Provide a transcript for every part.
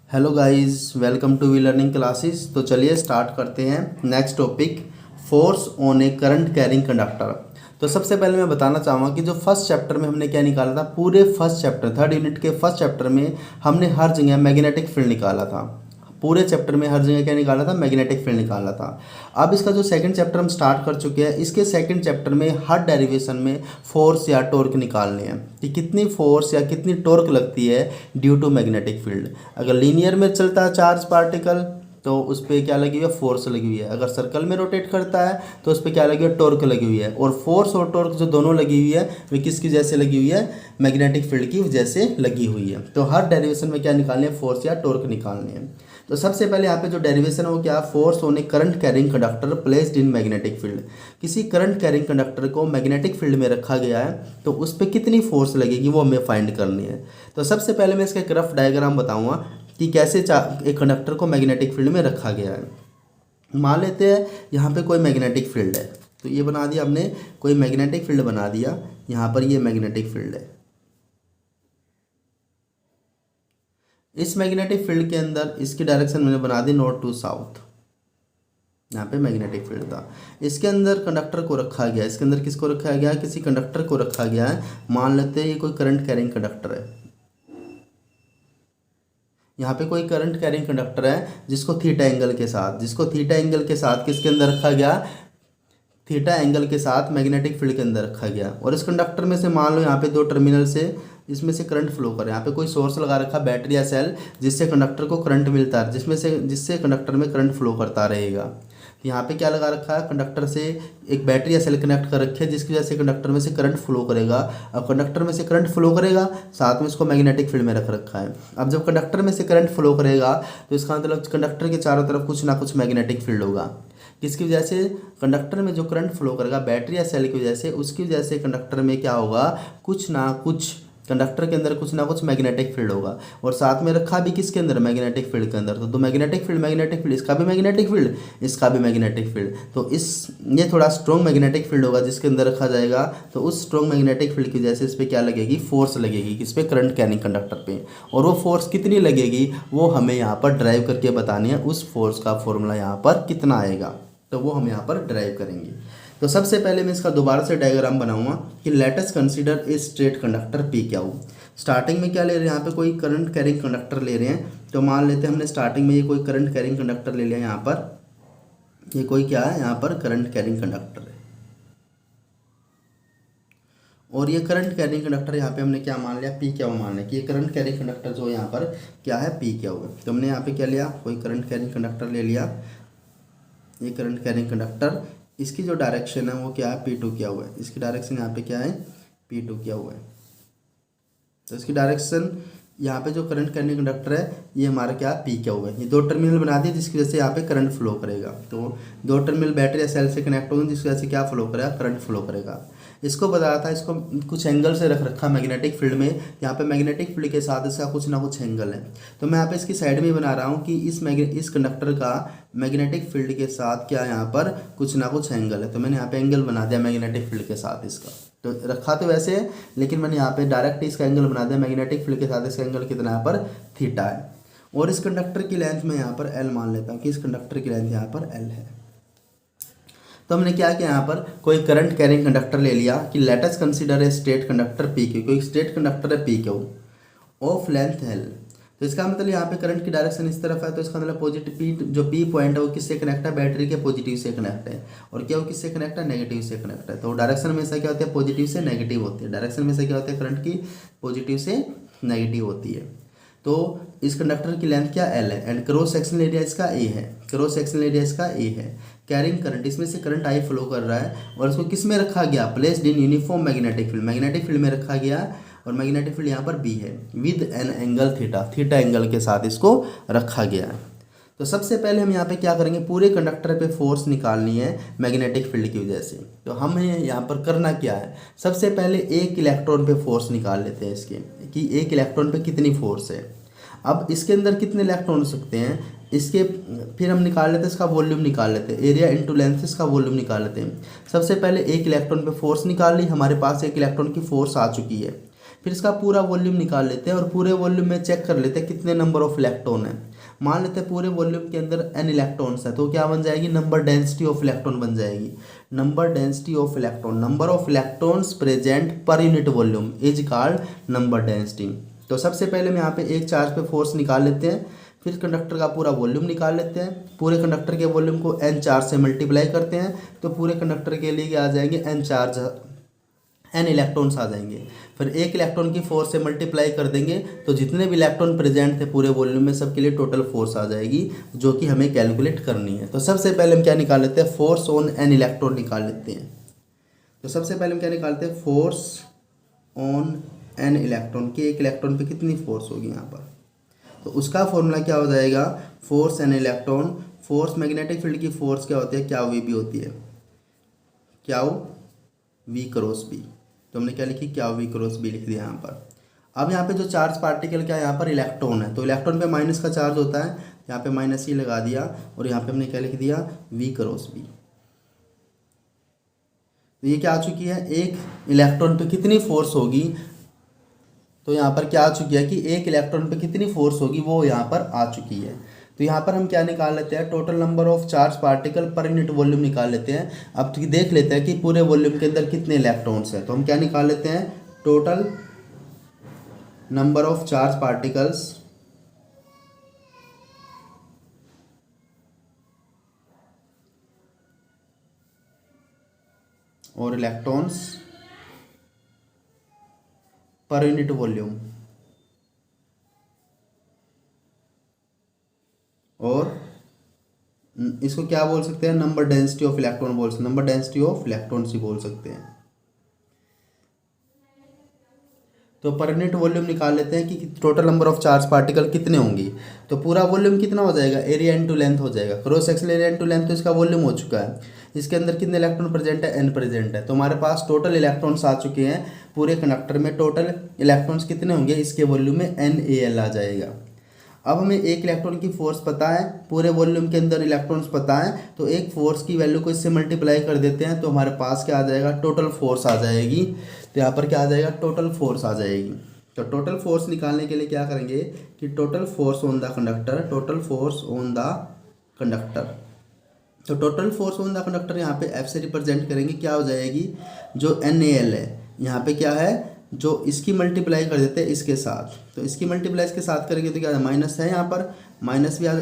Hello guys, welcome to we learning classes. तो चलिए start करते हैं। Next topic, force on a current carrying conductor. तो सबसे पहले मैं बताना चाहूँगा कि जो फर्स्ट चैप्टर में हमने क्या निकाला था, पूरे फर्स्ट चैप्टर थर्ड यूनिट के फर्स्ट चैप्टर में हमने हर जगह मैग्नेटिक फील्ड निकाला था। पूरे चैप्टर में हर जगह क्या निकाला था, मैग्नेटिक फील्ड निकाला था। अब इसका जो सेकंड चैप्टर हम स्टार्ट कर चुके हैं, इसके सेकंड चैप्टर में हर डेरिवेशन में फोर्स या टॉर्क निकालने हैं कि कितनी फोर्स या कितनी टॉर्क लगती है ड्यू टू मैग्नेटिक फील्ड। अगर लीनियर में चलता है चार्ज पार्टिकल तो उस पर क्या लगी हुई है, फोर्स लगी हुई है। अगर सर्कल में रोटेट करता है तो उस पर क्या लगी हुई है, टॉर्क लगी हुई है। और फोर्स और टॉर्क जो दोनों लगी हुई है वे किसकी वजह से लगी हुई है, मैग्नेटिक फील्ड की वजह से लगी हुई है। तो हर डेरिवेशन में क्या निकालने है, फोर्स या टॉर्क निकालने हैं। तो सबसे पहले यहाँ पे जो डेरिवेशन है वो क्या, force on a current carrying conductor placed in magnetic field. किसी करंट कैरिंग कंडक्टर को मैग्नेटिक फील्ड में रखा गया है तो उस पर कितनी फोर्स लगेगी वो हमें फाइंड करनी है। तो सबसे पहले मैं इसका एक रफ डायग्राम बताऊंगा कि कैसे एक कंडक्टर को मैग्नेटिक फील्ड में रखा गया है। मान लेते हैं यहाँ पे कोई मैग्नेटिक फील्ड है, तो ये बना दिया हमने, कोई मैग्नेटिक फील्ड बना दिया। यहाँ पर ये मैग्नेटिक फील्ड है। इस मैग्नेटिक फील्ड के अंदर इसकी डायरेक्शन मैंने बना दी नॉर्थ टू साउथ। यहाँ पे मैग्नेटिक फील्ड था, इसके अंदर कंडक्टर को रखा गया। इसके अंदर किसको रखा गया, किसी कंडक्टर को रखा गया है। मान लेते हैं ये कोई करंट कैरिंग कंडक्टर है। यहाँ पे कोई करंट कैरिंग कंडक्टर है जिसको थीटा एंगल के साथ, किसके अंदर रखा गया, थीटा एंगल के साथ मैग्नेटिक फील्ड के अंदर रखा गया। और इस कंडक्टर में से मान लो यहाँ पे दो टर्मिनल से इसमें से करंट फ्लो करे। यहाँ पे कोई सोर्स लगा रखा, बैटरी या सेल, जिससे कंडक्टर को करंट मिलता है, जिससे कंडक्टर में करंट फ्लो करता रहेगा। यहाँ पे क्या लगा रखा है, कंडक्टर से एक बैटरी या सेल कनेक्ट कर रखे हैं जिसकी वजह से कंडक्टर में से करंट फ्लो करेगा। अब कंडक्टर में से करंट फ्लो करेगा, साथ में इसको मैग्नेटिक फील्ड में रख रखा है। अब जब कंडक्टर में से करंट फ्लो करेगा तो इसका मतलब कंडक्टर के चारों तरफ कुछ ना कुछ मैग्नेटिक फील्ड होगा। किसकी वजह से, कंडक्टर में जो करंट फ्लो करेगा बैटरी या सेल की वजह से, उसकी वजह से कंडक्टर में क्या होगा, कुछ ना कुछ, कंडक्टर के अंदर कुछ ना कुछ मैग्नेटिक फील्ड होगा। और साथ में रखा भी किसके अंदर, मैग्नेटिक फील्ड के अंदर। तो मैग्नेटिक फील्ड, इसका भी मैग्नेटिक फील्ड, इसका भी मैग्नेटिक फील्ड। तो ये थोड़ा स्ट्रॉन्ग मैग्नेटिक फील्ड होगा जिसके अंदर रखा जाएगा। तो उस स्ट्रॉन्ग मैग्नेटिक फील्ड की वजह से इस पर क्या लगेगी, फोर्स लगेगी, किस पे, करंट कैरिंग कंडक्टर पे। और वो फोर्स कितनी लगेगी वो हमें यहाँ पर ड्राइव करके बतानी है। उस फोर्स का फॉर्मूला यहाँ पर कितना आएगा तो वो हम यहाँ पर ड्राइव करेंगे। तो सबसे पहले मैं इसका दोबारा से डायग्राम बनाऊंगा कि let us consider a straight conductor P क्या हो। स्टार्टिंग में क्या ले रहे हैं, यहाँ पे कोई करंट कैरिंग कंडक्टर ले रहे हैं। तो मान लेते हैं हमने स्टार्टिंग में ये कोई करंट कैरिंग कंडक्टर ले लिया। यहाँ पर ये कोई क्या है, यहाँ पर करंट कैरिंग कंडक्टर है। और ये करंट कैरिंग कंडक्टर यहाँ पे हमने क्या मान लिया, पी क्या हो मान लिया कि ये करंट कैरिंग कंडक्टर जो यहाँ पर क्या है, पी क्या हुआ। तो हमने यहाँ पे क्या लिया, कोई करंट कैरिंग कंडक्टर ले लिया। ये करंट कैरिंग कंडक्टर, इसकी जो डायरेक्शन है वो क्या है, P2 किया हुआ है। इसकी डायरेक्शन यहाँ पे क्या है, P2 किया हुआ है। तो इसकी डायरेक्शन यहाँ पे जो करंट कैरिंग कंडक्टर है ये हमारा क्या, पी क्या हुआ है। ये दो टर्मिनल बना दिए जिसकी वजह से यहाँ पे करंट फ्लो करेगा। तो दो टर्मिनल बैटरी या सेल से कनेक्ट होंगे जिसकी वजह से क्या फ्लो करेगा, करंट फ्लो करेगा। इसको बताया था, इसको कुछ एंगल से रख रखा मैग्नेटिक फील्ड में। यहाँ पे मैग्नेटिक फील्ड के साथ इसका कुछ ना कुछ एंगल है। तो मैं यहाँ पे इसकी साइड में बना रहा हूँ कि इस कंडक्टर का मैग्नेटिक फील्ड के साथ क्या यहाँ पर कुछ ना कुछ एंगल है। तो मैंने यहाँ पे एंगल बना दिया मैग्नेटिक फील्ड के साथ इसका। तो रखा तो वैसे है लेकिन मैंने यहाँ पे डायरेक्ट इसका एंगल बना दिया मैग्नेटिक फील्ड के साथ। इसका एंगल कितना यहाँ पर, थीटा है। और इस कंडक्टर की लेंथ मैं यहाँ पर L मान लेता हूँ कि इस कंडक्टर की लेंथ यहाँ पर L है। तो हमने क्या किया, यहाँ पर कोई करंट कैरिंग कंडक्टर ले लिया कि let us consider a straight conductor P Q. कोई स्ट्रेट कंडक्टर है P Q of length L। तो इसका मतलब यहाँ पे करंट की डायरेक्शन इस तरफ है। तो इसका मतलब पॉजिटिव पी, जो पी पॉइंट है वो किससे कनेक्ट है, बैटरी के पॉजिटिव से कनेक्ट है। और क्या वो किससे कनेक्ट है, नेगेटिव से कनेक्ट है। तो डायरेक्शन में से क्या होता है, पॉजिटिव से नेगेटिव होती है। डायरेक्शन में से क्या होता है, करंट की पॉजिटिव से नेगेटिव होती है। तो इस कंडक्टर की लेंथ क्या, L है। एंड क्रॉस सेक्शनल एरिया इसका A है, क्रॉस सेक्शनल एरिया इसका A है। कैरिंग करंट, इसमें से करंट I फ्लो कर रहा है और इसको किस में रखा गया, placed in uniform magnetic field, magnetic field में रखा गया। और मैग्नेटिक फील्ड यहाँ पर B है with an angle theta angle के साथ इसको रखा गया है। तो सबसे पहले हम यहाँ पे क्या करेंगे, पूरे कंडक्टर पे फोर्स निकालनी है मैग्नेटिक फील्ड की वजह से। तो हमें यहाँ पर करना क्या है, सबसे पहले एक इलेक्ट्रॉन पे फोर्स निकाल लेते हैं इसके, कि एक इलेक्ट्रॉन पे कितनी फोर्स है। अब इसके अंदर कितने इलेक्ट्रॉन हो सकते हैं, इसके फिर हम निकाल लेते हैं इसका वॉल्यूम निकाल लेते हैं, एरिया इंटू लेंथ इसका वॉल्यूम निकाल लेते हैं। सबसे पहले एक इलेक्ट्रॉन पे फोर्स निकाल ली, हमारे पास एक इलेक्ट्रॉन की फोर्स आ चुकी है। फिर इसका पूरा वॉल्यूम निकाल लेते हैं और पूरे वॉल्यूम में चेक कर लेते हैं कितने नंबर ऑफ इलेक्ट्रॉन है। मान लेते हैं पूरे वॉल्यूम के अंदर n इलेक्ट्रॉन्स है, तो क्या बन जाएगी, नंबर डेंसिटी ऑफ इलेक्ट्रॉन बन जाएगी। Number density of electron, number of electrons present per unit volume is called number density. तो सबसे पहले हम यहाँ पे एक चार्ज पे फोर्स निकाल लेते हैं, फिर कंडक्टर का पूरा वॉल्यूम निकाल लेते हैं। पूरे कंडक्टर के वॉल्यूम को n चार्ज से मल्टीप्लाई करते हैं, तो पूरे कंडक्टर के लिए क्या आ जाएंगे, n इलेक्ट्रॉन्स आ जाएंगे। फिर एक इलेक्ट्रॉन की फोर्स से मल्टीप्लाई कर देंगे, तो जितने भी इलेक्ट्रॉन प्रेजेंट थे पूरे वॉल्यूम में सबके लिए टोटल फोर्स आ जाएगी, जो कि हमें कैलकुलेट करनी है। तो सबसे पहले हम क्या निकाल लेते हैं, फोर्स ऑन n इलेक्ट्रॉन निकाल लेते हैं। तो सबसे पहले हम क्या निकालते हैं, फोर्स ऑन n इलेक्ट्रॉन, की एक इलेक्ट्रॉन पे कितनी फोर्स होगी यहाँ पर। तो उसका फॉर्मूला क्या हो जाएगा, force n electron, force magnetic field की फोर्स क्या होती है, क्या वी बी होती है, क्या वी क्रॉस बी। तो हमने क्या लिखी, क्या वी क्रॉस बी लिख दिया यहाँ पर। अब यहाँ पे जो चार्ज पार्टिकल क्या है, यहाँ पर इलेक्ट्रॉन है, तो इलेक्ट्रॉन पे माइनस का चार्ज होता है, यहाँ पे माइनस ही लगा दिया और यहाँ पे हमने क्या लिख दिया, वी क्रॉस बी। तो ये क्या आ चुकी है, एक इलेक्ट्रॉन पे कितनी फोर्स होगी, तो यहाँ पर क्या आ चुकी है कि एक इलेक्ट्रॉन पे कितनी फोर्स होगी वो यहाँ पर आ चुकी है। तो यहाँ पर हम क्या निकाल लेते हैं, total number of charge particle per unit volume निकाल लेते हैं। अब तो देख लेते हैं कि पूरे वॉल्यूम के अंदर कितने इलेक्ट्रॉन्स हैं। तो हम क्या निकाल लेते हैं, total number of charge particles और इलेक्ट्रॉन्स पर यूनिट वॉल्यूम, और इसको क्या बोल सकते हैं, नंबर डेंसिटी ऑफ इलेक्ट्रॉन बोल सकते हैं, नंबर डेंसिटी ऑफ इलेक्ट्रॉन्स ही बोल सकते हैं। तो पर यूनिट वॉल्यूम निकाल लेते हैं कि total number of charge particle कितने होंगे। तो पूरा वॉल्यूम कितना हो जाएगा, एरिया इनटू लेंथ हो जाएगा, cross sectional area into length, तो इसका वॉल्यूम हो चुका है। इसके अंदर कितने इलेक्ट्रॉन प्रेजेंट है, n प्रेजेंट है। तो हमारे पास टोटल इलेक्ट्रॉन्स आ चुके हैं पूरे कंडक्टर में, टोटल इलेक्ट्रॉन्स कितने होंगे, इसके वॉल्यूम में NaL आ जाएगा। अब हमें एक इलेक्ट्रॉन की फोर्स पता है, पूरे वॉल्यूम के अंदर इलेक्ट्रॉन्स पता है, तो एक फोर्स की वैल्यू को इससे मल्टीप्लाई कर देते हैं, तो हमारे पास क्या आ जाएगा, टोटल फोर्स आ जाएगी। तो यहाँ पर क्या आ जाएगा, टोटल फोर्स आ जाएगी। तो टोटल फोर्स निकालने के लिए क्या करेंगे कि total force on the conductor, total force on the conductor, तो total force on the conductor यहाँ पे F से रिप्रेजेंट करेंगे, क्या हो जाएगी, जो NaL है यहाँ पे क्या है, जो इसकी मल्टीप्लाई कर देते हैं इसके साथ, तो इसकी मल्टीप्लाई इसके साथ करेंगे तो क्या है, माइनस है यहाँ पर, माइनस भी आ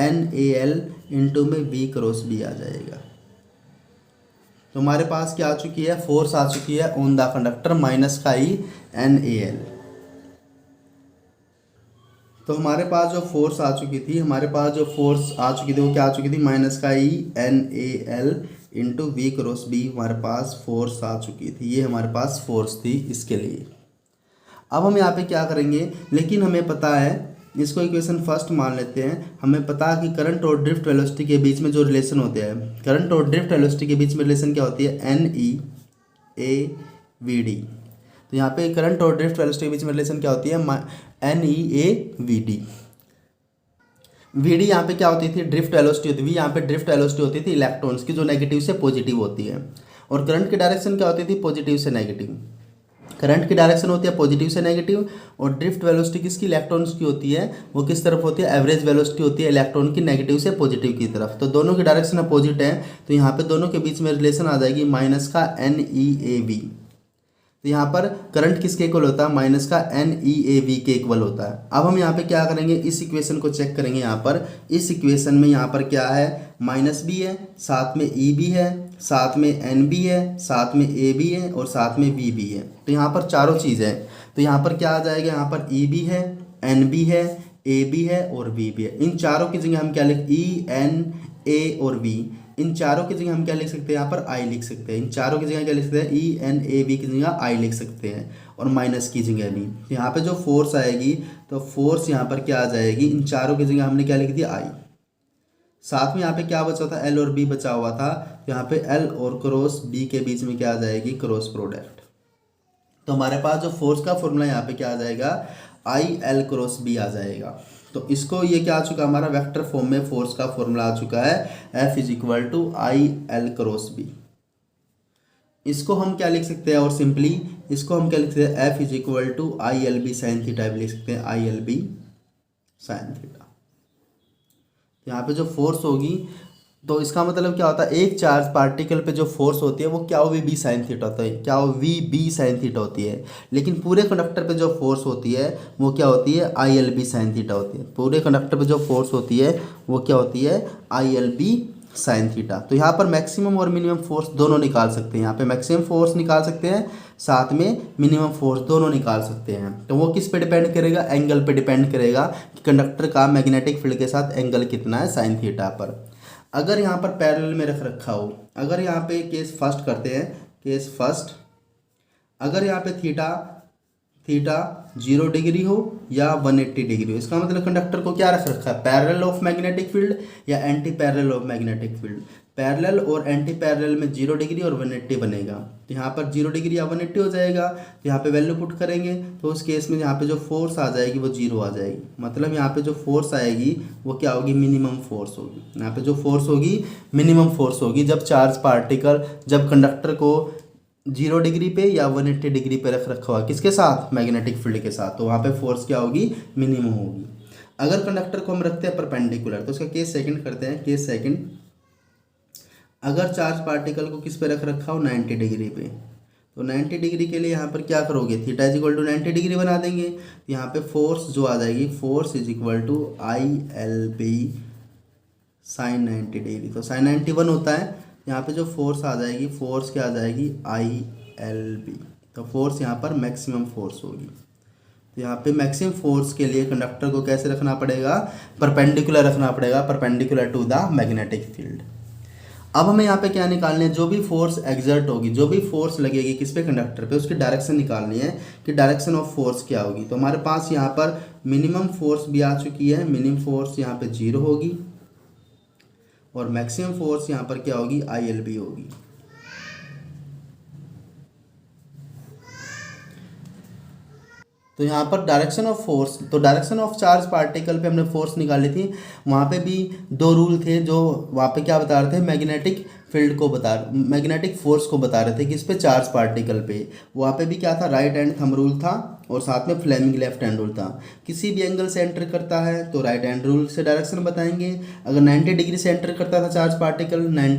NaL इंटू में V क्रॉस B आ जाएगा। तो हमारे पास क्या आ चुकी है, फोर्स आ चुकी है ऑन द कंडक्टर माइनस का NaL। तो हमारे पास जो फोर्स आ चुकी थी, हमारे पास जो फोर्स आ चुकी थी वो क्या आ चुकी थी, माइनस का NaL into V cross B, हमारे पास फोर्स आ चुकी थी। ये हमारे पास फोर्स थी इसके लिए। अब हम यहाँ पे क्या करेंगे, लेकिन हमें पता है, इसको इक्वेशन फर्स्ट मान लेते हैं, हमें पता है कि करंट और ड्रिफ्ट वेलोसिटी के बीच में जो रिलेशन होते हैं, करंट और ड्रिफ्ट वेलोसिटी के बीच में रिलेशन क्या होती है, NeAVD। तो यहाँ पे करंट और ड्रिफ्ट वेलोसिटी के बीच में रिलेशन क्या होती है, NeAVD। VD यहाँ पे क्या होती थी, ड्रिफ्ट वेलोसिटी होती थी, यहाँ पे ड्रिफ्ट वेलोसिटी होती थी इलेक्ट्रॉन्स की, जो नेगेटिव से पॉजिटिव होती है। और करंट की डायरेक्शन क्या होती थी, पॉजिटिव से नेगेटिव। करंट की डायरेक्शन होती है पॉजिटिव से नेगेटिव, और ड्रिफ्ट वेलोसिटी किसकी, इलेक्ट्रॉन्स की होती है, वो किस तरफ होती है, एवरेज वेलोसिटी होती है इलेक्ट्रॉन की, नेगेटिव से पॉजिटिव की तरफ। तो दोनों की डायरेक्शन अपोजिट है, तो यहाँ पे दोनों के बीच में रिलेशन आ जाएगी माइनस का NeAV। तो यहाँ पर करंट किसके इक्वल होता है, माइनस का NeAV के इक्वल होता है। अब हम यहाँ पे क्या करेंगे, इस इक्वेशन को चेक करेंगे। यहाँ पर इस इक्वेशन में यहाँ पर क्या है, माइनस भी है, साथ में E भी है, साथ में N भी है, साथ में A भी है और साथ में V भी है। तो यहाँ पर चारों चीज़ है, तो यहाँ पर क्या आ जाएगा, यहाँ पर E भी है, N भी है, A भी है और V भी है। इन चारों की जगह हम क्या लिख, E N A और V, इन चारों की जगह हम क्या लिख सकते हैं, यहाँ पर I लिख सकते हैं। इन चारों की जगह क्या लिख सकते हैं, ENAV की जगह I लिख सकते हैं, और माइनस की जगह भी। यहाँ पे जो फोर्स आएगी, तो फोर्स यहाँ पर क्या आ जाएगी, इन चारों की जगह हमने क्या लिख दिया, I। साथ में यहाँ पे क्या बचा था, L और B बचा हुआ था, तो यहाँ पे L और क्रॉस B के बीच में क्या आ जाएगी, क्रॉस प्रोडक्ट। तो हमारे पास जो फोर्स का फॉर्मूला यहाँ पे क्या आ जाएगा, IL क्रॉस B आ जाएगा। तो इसको, ये क्या आ चुका, हमारा वेक्टर फॉर्म में फोर्स का फॉर्मूला आ चुका है, F is equal to IL cross B। इसको हम क्या लिख सकते हैं, और सिंपली इसको हम क्या लिख सकते हैं, F is equal to I L B sine theta भी लिख सकते हैं, I L B sine theta. यहाँ पे जो फोर्स होगी तो इसका मतलब क्या होता है, एक चार्ज पार्टिकल पे जो फोर्स होती है वो क्या वी बी साइन थीटा होता है, क्या वी बी साइन थीटा होती है। लेकिन पूरे कंडक्टर पे जो फोर्स होती है वो क्या होती है, I L B sine theta होती है। पूरे कंडक्टर पे जो फोर्स होती है वो क्या होती है, I L B sine theta. तो यहाँ पर मैक्सिमम और मिनिमम फोर्स दोनों निकाल सकते हैं। यहाँ पे मैक्सिमम फोर्स निकाल सकते हैं, साथ में मिनिमम फोर्स दोनों निकाल सकते हैं। तो वो किस पे डिपेंड करेगा, एंगल पे डिपेंड करेगा कि कंडक्टर का मैग्नेटिक फील्ड के साथ एंगल कितना है साइन थीटा पर। अगर यहाँ पर पैरेलल में रख रखा हो, अगर यहाँ पे केस फर्स्ट करते हैं, केस फर्स्ट, अगर यहाँ पे थीटा 0 डिग्री हो या 180 डिग्री हो, इसका मतलब कंडक्टर को क्या रख रखा है, पैरेलल ऑफ मैग्नेटिक फील्ड या anti parallel of magnetic field. Parallel और एंटी पैरेलल में 0 डिग्री और 180 बनेगा। तो यहाँ पर 0 डिग्री या 180 हो जाएगा। तो यहाँ पे वैल्यू पुट करेंगे तो उस केस में यहाँ पे जो फोर्स आ जाएगी वो 0 आ जाएगी। मतलब यहाँ पे जो फोर्स आएगी वो क्या होगी, मिनिमम फोर्स होगी। यहाँ पे जो फोर्स होगी मिनिमम फोर्स होगी जब चार्ज पार्टिकल, जब कंडक्टर को 0 डिग्री पे या 180 डिग्री पे रख रखा हुआ, किसके साथ, मैग्नेटिक फील्ड के साथ, तो वहाँ पे फोर्स क्या होगी, मिनिमम होगी। अगर कंडक्टर को हम रखते हैं परपेंडिकुलर, तो उसका केस सेकंड करते हैं। केस सेकंड, अगर चार्ज पार्टिकल को किस पे रख रखा हो, 90 डिग्री पे, तो 90 डिग्री के लिए यहाँ पर क्या करोगे, theta is equal to 90 degree बना देंगे। यहाँ पे फोर्स जो आ जाएगी, force is equal to I L B sine 90 degree. तो साइन 91 होता है, यहाँ पे जो फोर्स आ जाएगी, फोर्स क्या आ जाएगी, आई एल बी। तो फोर्स यहाँ पर मैक्सिमम फोर्स होगी। तो यहाँ पे मैक्सिमम फोर्स के लिए कंडक्टर को कैसे रखना पड़ेगा, परपेंडिकुलर रखना पड़ेगा, perpendicular to the magnetic field. अब हमें यहाँ पे क्या निकालनी है, जो भी फोर्स एग्जर्ट होगी, जो भी फोर्स लगेगी किस पे, कंडक्टर पे, उसकी डायरेक्शन निकालनी है कि डायरेक्शन ऑफ फोर्स क्या होगी। तो हमारे पास यहाँ पर मिनिमम फोर्स भी आ चुकी है, मिनिमम फोर्स यहाँ पे 0 होगी और मैक्सिमम फोर्स यहाँ पर क्या होगी, आई एल बी होगी। तो यहाँ पर डायरेक्शन ऑफ फोर्स, तो डायरेक्शन ऑफ चार्ज पार्टिकल पे हमने फोर्स निकाली थी, वहाँ पे भी 2 रूल थे जो वहाँ पे क्या बता रहे थे, मैग्नेटिक फील्ड को मैग्नेटिक फोर्स को बता रहे थे, किस पे, चार्ज पार्टिकल पे। वहाँ पे भी क्या था, राइट हैंड थंब रूल था और साथ में फ्लेमिंग लेफ्ट हैंड रूल था। किसी भी एंगल से एंटर करता है तो राइट हैंड रूल से डायरेक्शन बताएंगे, अगर 90 डिग्री से एंटर करता था चार्ज पार्टिकल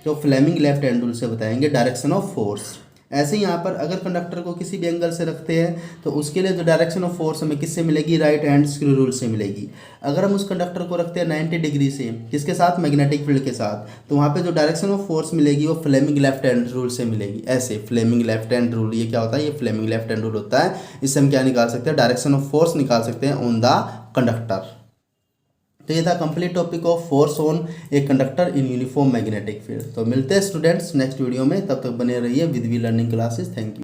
तो फ्लेमिंग लेफ्ट हैंड रूल से बताएंगे डायरेक्शन ऑफ फोर्स। ऐसे ही यहाँ पर अगर कंडक्टर को किसी भी एंगल से रखते हैं तो उसके लिए जो डायरेक्शन ऑफ फोर्स हमें किससे मिलेगी, राइट हैंड स्क्रू रूल से मिलेगी। अगर हम उस कंडक्टर को रखते हैं 90 डिग्री से, किसके साथ, मैग्नेटिक फील्ड के साथ, तो वहाँ पे जो डायरेक्शन ऑफ फोर्स मिलेगी वो फ्लेमिंग लेफ्ट हैंड रूल से मिलेगी। ऐसे फ्लेमिंग लेफ्ट हैंड रूल, ये क्या होता है, ये फ्लेमिंग लेफ्ट हैंड रूल होता है। इससे हम क्या निकाल सकते हैं, डायरेक्शन ऑफ फोर्स निकाल सकते हैं ऑन द कंडक्टर। तो ये था complete topic of force on a conductor in uniform magnetic field. तो मिलते हैं स्टूडेंट्स नेक्स्ट वीडियो में, तब तक बने रहिए with we learning classes. Thank you.